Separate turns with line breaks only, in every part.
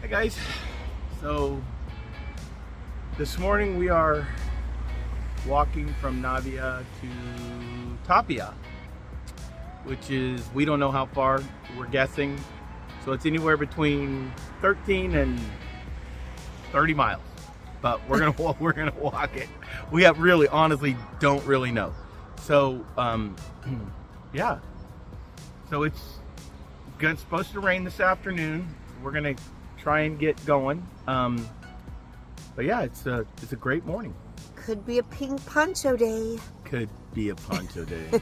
Hi guys, so this morning we are walking from Navia to Tapia, which is, we don't know how far, we're guessing, so it's anywhere between 13 and 30 miles, but we're gonna walk it. We have really honestly don't really know. So yeah, so it's supposed to rain this afternoon. We're gonna try and get going, but yeah, it's a great morning.
Could be a pink poncho day.
Could be a poncho day.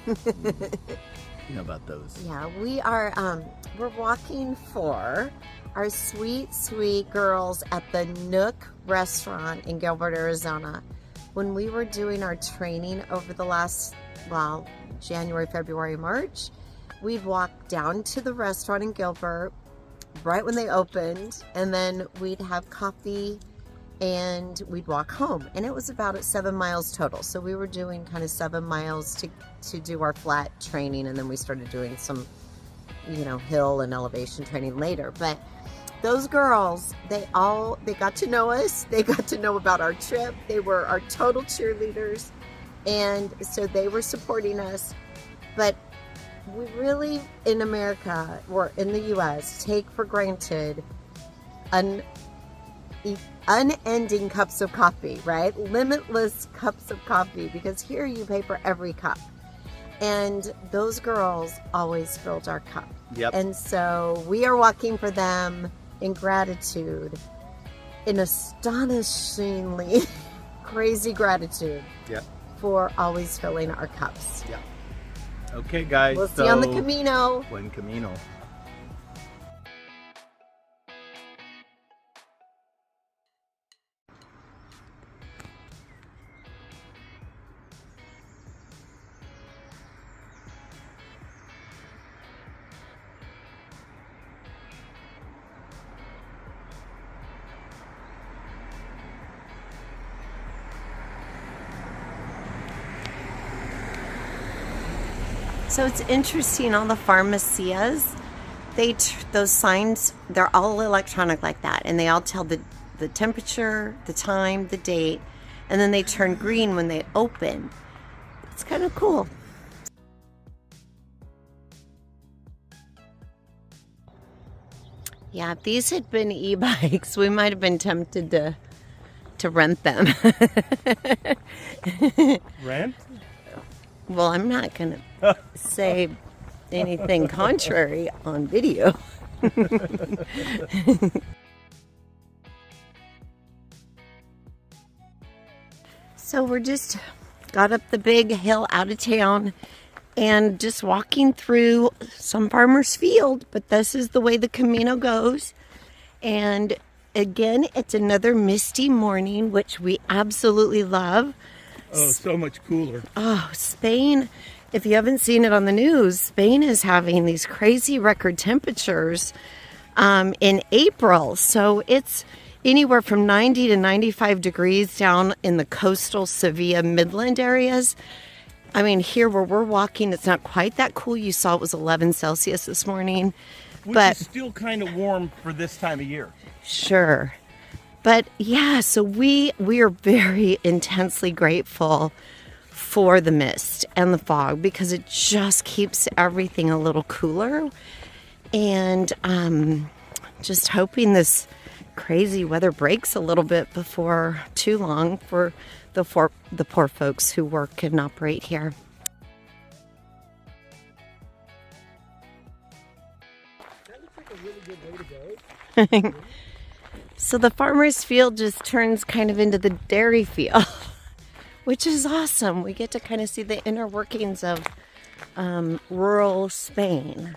You know about those.
Yeah, we are we're walking for our sweet girls at the Nook restaurant in Gilbert, Arizona. When we were doing our training over the last, well, January, February, March, we'd walk down to the restaurant in Gilbert right when they opened, and then we'd have coffee and we'd walk home, and it was about 7 miles total. So we were doing kind of 7 miles to do our flat training, and then we started doing some, you know, hill and elevation training later. But those girls, they got to know us, they got to know about our trip, they were our total cheerleaders, and so they were supporting us. But we really, in America, or in the US, take for granted unending cups of coffee, right? Limitless cups of coffee, because here you pay for every cup. And those girls always filled our cup.
Yep.
And so we are walking for them in gratitude, in astonishingly crazy gratitude.
Yep.
For always filling our cups.
Yeah. Okay, guys.
We'll see you on the Camino.
Buen Camino.
So it's interesting, all the pharmacias, those signs, they're all electronic like that, and they all tell the temperature, the time, the date, and then they turn green when they open. It's kind of cool. Yeah, if these had been e-bikes, we might have been tempted to rent them.
Rent?
Well, I'm not going to say anything contrary on video. So we're just got up the big hill out of town and just walking through some farmer's field, but this is the way the Camino goes. And again, it's another misty morning, which we absolutely love.
Oh, so much cooler.
Oh, Spain, if you haven't seen it on the news, Spain is having these crazy record temperatures in April. So it's anywhere from 90 to 95 degrees down in the coastal Sevilla Midland areas. I mean, here where we're walking, it's not quite that cool. You saw it was 11 Celsius this morning.
Which
but
is still kind of warm for this time of year.
Sure. But yeah, so we are very intensely grateful for the mist and the fog, because it just keeps everything a little cooler. And just hoping this crazy weather breaks a little bit before too long for the poor folks who work and operate here.
That looks like a really good way to go.
So the farmer's field just turns kind of into the dairy field, which is awesome. We get to kind of see the inner workings of rural Spain.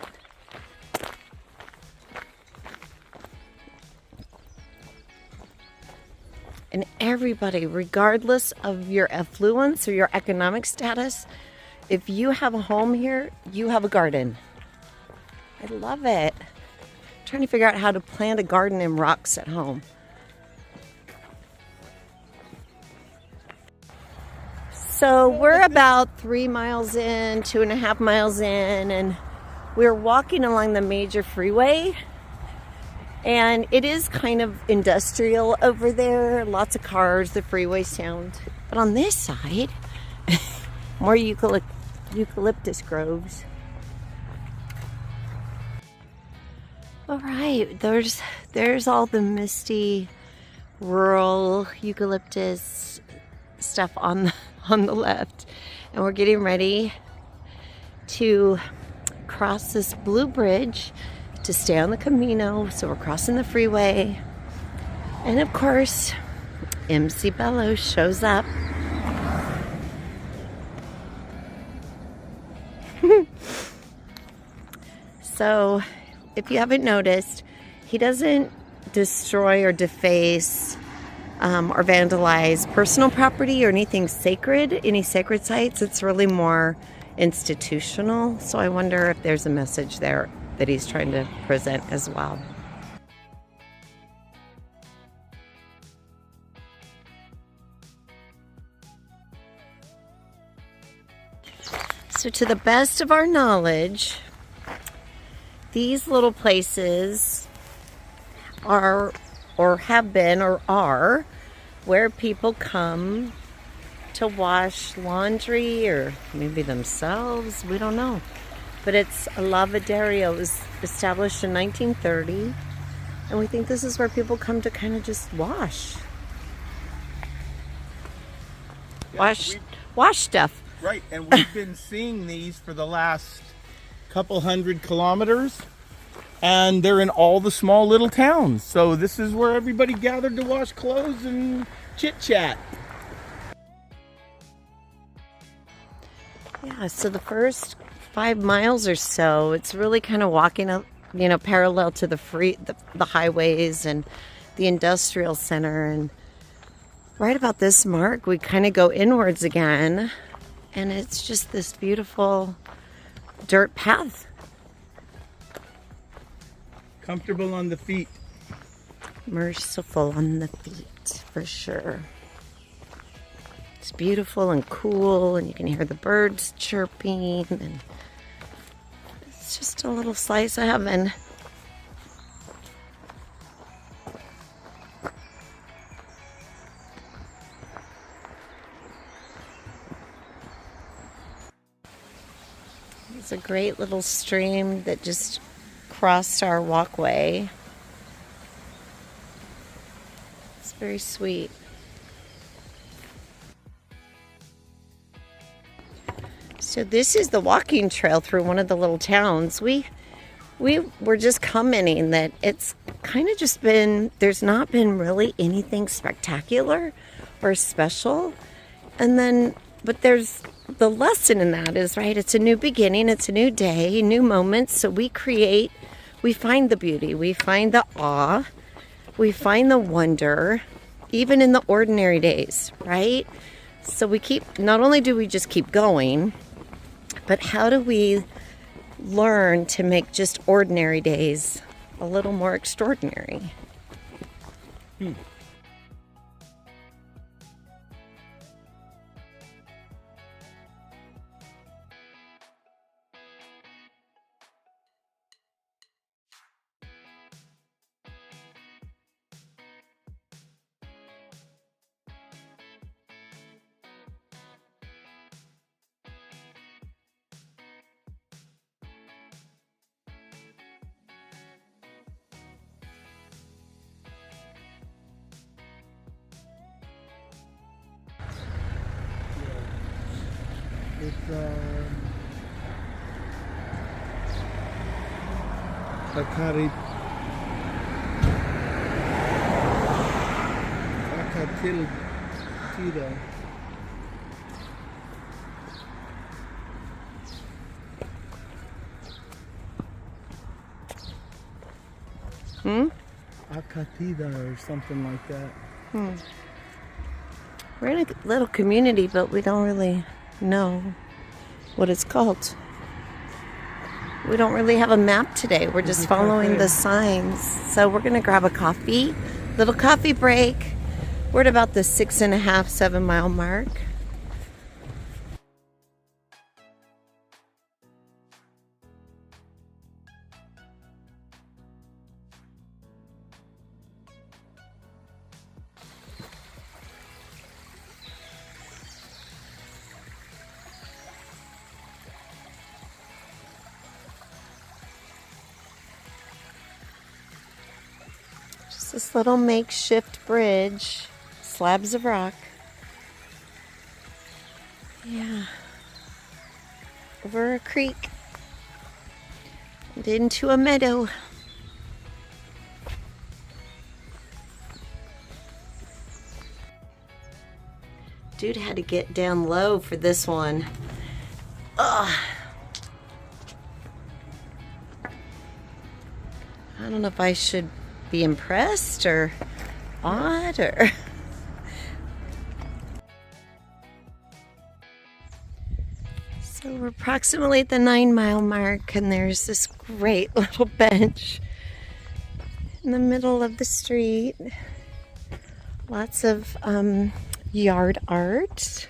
And everybody, regardless of your affluence or your economic status, if you have a home here, you have a garden. I love it. Trying to figure out how to plant a garden in rocks at home. So we're about 3 miles in, 2.5 miles in, and we're walking along the major freeway. And it is kind of industrial over there. Lots of cars, the freeway sound. But on this side, more eucalyptus groves. All right, there's all the misty rural eucalyptus stuff on the left, and we're getting ready to cross this blue bridge to stay on the Camino. So we're crossing the freeway, and of course MC Bello shows up. So if you haven't noticed, he doesn't destroy or deface or vandalize personal property or anything sacred, any sacred sites. It's really more institutional. So I wonder if there's a message there that he's trying to present as well. So to the best of our knowledge, these little places are, or have been, or are, where people come to wash laundry, or maybe themselves, we don't know. But it's a lavaderio. It was established in 1930, and we think this is where people come to kind of just wash. Wash stuff.
Right, and we've been seeing these for the last couple 100 kilometers, and they're in all the small little towns. So this is where everybody gathered to wash clothes and chit chat.
Yeah, so the first 5 miles or so, it's really kind of walking up, parallel to the highways and the industrial center. And right about this mark, we kind of go inwards again, and it's just this beautiful dirt path.
Comfortable on the feet.
Merciful on the feet, for sure. It's beautiful and cool, and you can hear the birds chirping, and it's just a little slice of heaven. It's a great little stream that just crossed our walkway. It's very sweet. So this is the walking trail through one of the little towns. We were just commenting that it's kind of just been, there's not been really anything spectacular or special. And then, but there's the lesson in that is, right, it's a new beginning, it's a new day, new moments. So we find the beauty, we find the awe, we find the wonder, even in the ordinary days, right? So not only do we just keep going, but how do we learn to make just ordinary days a little more extraordinary?
It's Acatilda. Acatida or something like that.
We're in a little community, but we don't really know what it's called. We don't really have a map today. We're just following the signs. So we're gonna grab a coffee, little coffee break. We're at about the 6.5, 7 mile mark. this little makeshift bridge, slabs of rock. Yeah. Over a creek and into a meadow. Dude had to get down low for this one. Ugh. I don't know if I should be impressed or awed or... So we're approximately at the 9-mile mark, and there's this great little bench in the middle of the street. Lots of yard art.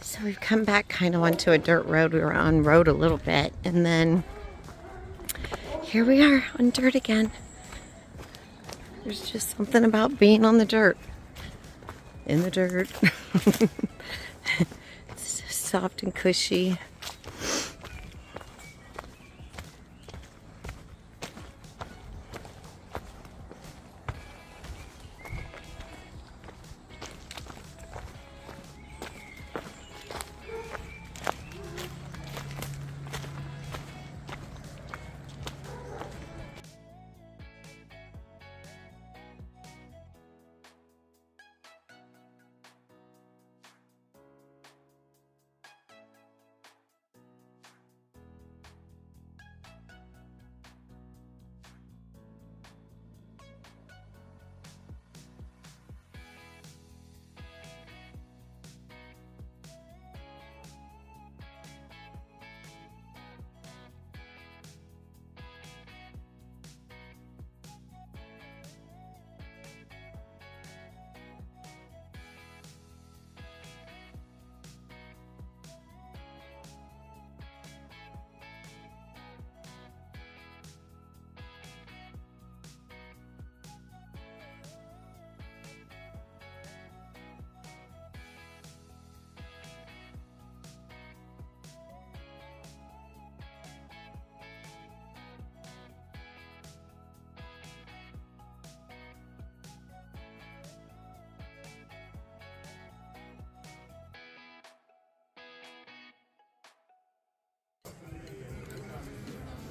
So we've come back kind of onto a dirt road. We were on road a little bit, and then here we are on dirt again. There's just something about being on the dirt. In the dirt. It's just soft and cushy.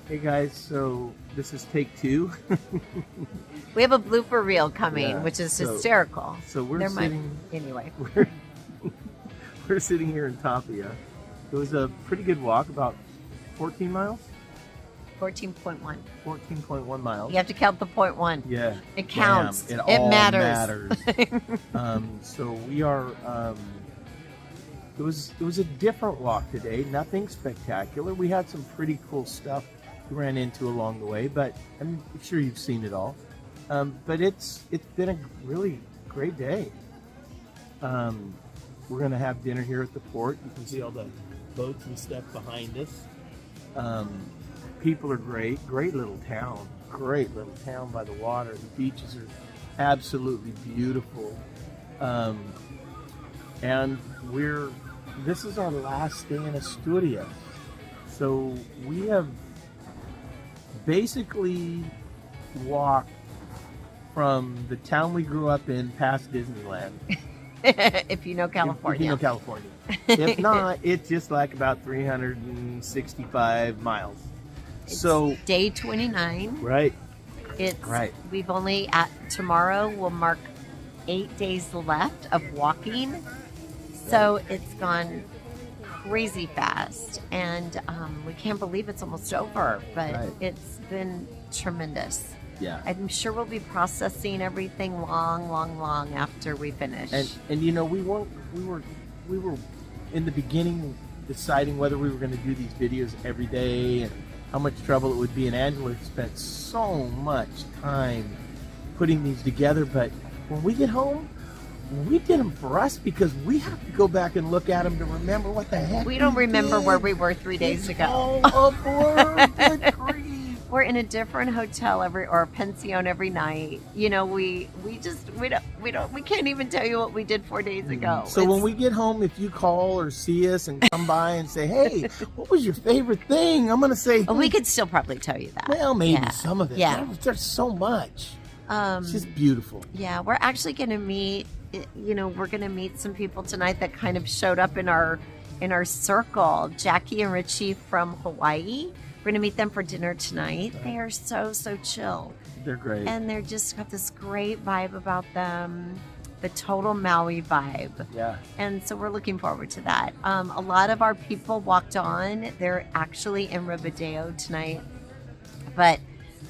Hey guys, so this is take 2.
We have a blooper reel coming,
Yeah,
which is
so-
hysterical.
So we're
Never mind.
sitting.
Anyway,
We're sitting here in Tapia. It was a pretty good walk, about 14 miles,
14.1.
14.1 miles.
You have to count the point one.
Yeah,
It counts.
Damn,
It
all
matters.
So we are. It was a different walk today. Nothing spectacular. We had some pretty cool stuff we ran into along the way, but I'm sure you've seen it all. But it's been a really great day. We're gonna have dinner here at the port. You can see all the boats and stuff behind us. People are great. Great little town. Great little town by the water. The beaches are absolutely beautiful. And this is our last day in Asturias. So we have basically walked from the town we grew up in past Disneyland.
If you know California.
If you know California. If not, it's just like about 365 miles. So
Day 29.
right.
It's
Right.
We've only tomorrow will mark 8 days left of walking. So it's gone crazy fast, and we can't believe it's almost over, but
Right.
it's been tremendous.
Yeah.
I'm sure we'll be processing everything long after we finish.
And you know, we were in the beginning deciding whether we were going to do these videos every day and how much trouble it would be, and Angela spent so much time putting these together, but when we get home, we did them for us because we have to go back and look at them to remember what the heck
we don't remember
did.
where we were 3 days
It's
ago.
all a blur. Good grief.
we're in a different hotel or pension every night. You know, we can't even tell you what we did 4 days ago.
So when we get home, if you call or see us and come by and say, "Hey, what was your favorite thing?" I'm gonna say,
we could still probably tell you that.
Well, maybe some of it.
Yeah.
There's so much. It's just beautiful.
Yeah, we're actually going to meet, we're going to meet some people tonight that kind of showed up in our circle. Jackie and Richie from Hawaii. We're going to meet them for dinner tonight. They are so chill.
They're great.
And they're just got this great vibe about them. The total Maui vibe.
Yeah.
And so we're looking forward to that. A lot of our people walked on. They're actually in Ribadeo tonight. But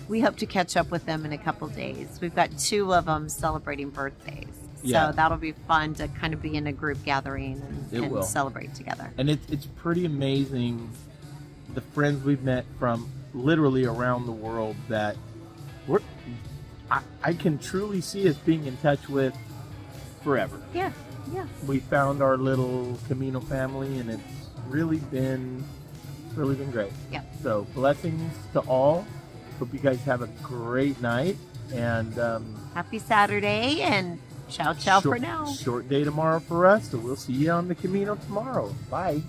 we hope to catch up with them in a couple days. We've got 2 of them celebrating birthdays. So that'll be fun to kind of be in a group gathering and celebrate together.
And it's pretty amazing, the friends we've met from literally around the world that I can truly see us being in touch with forever.
Yeah.
We found our little Camino family, and it's really been great.
Yeah.
So blessings to all. Hope you guys have a great night, and
happy Saturday, and ciao for now.
Short day tomorrow for us, so we'll see you on the Camino tomorrow. Bye.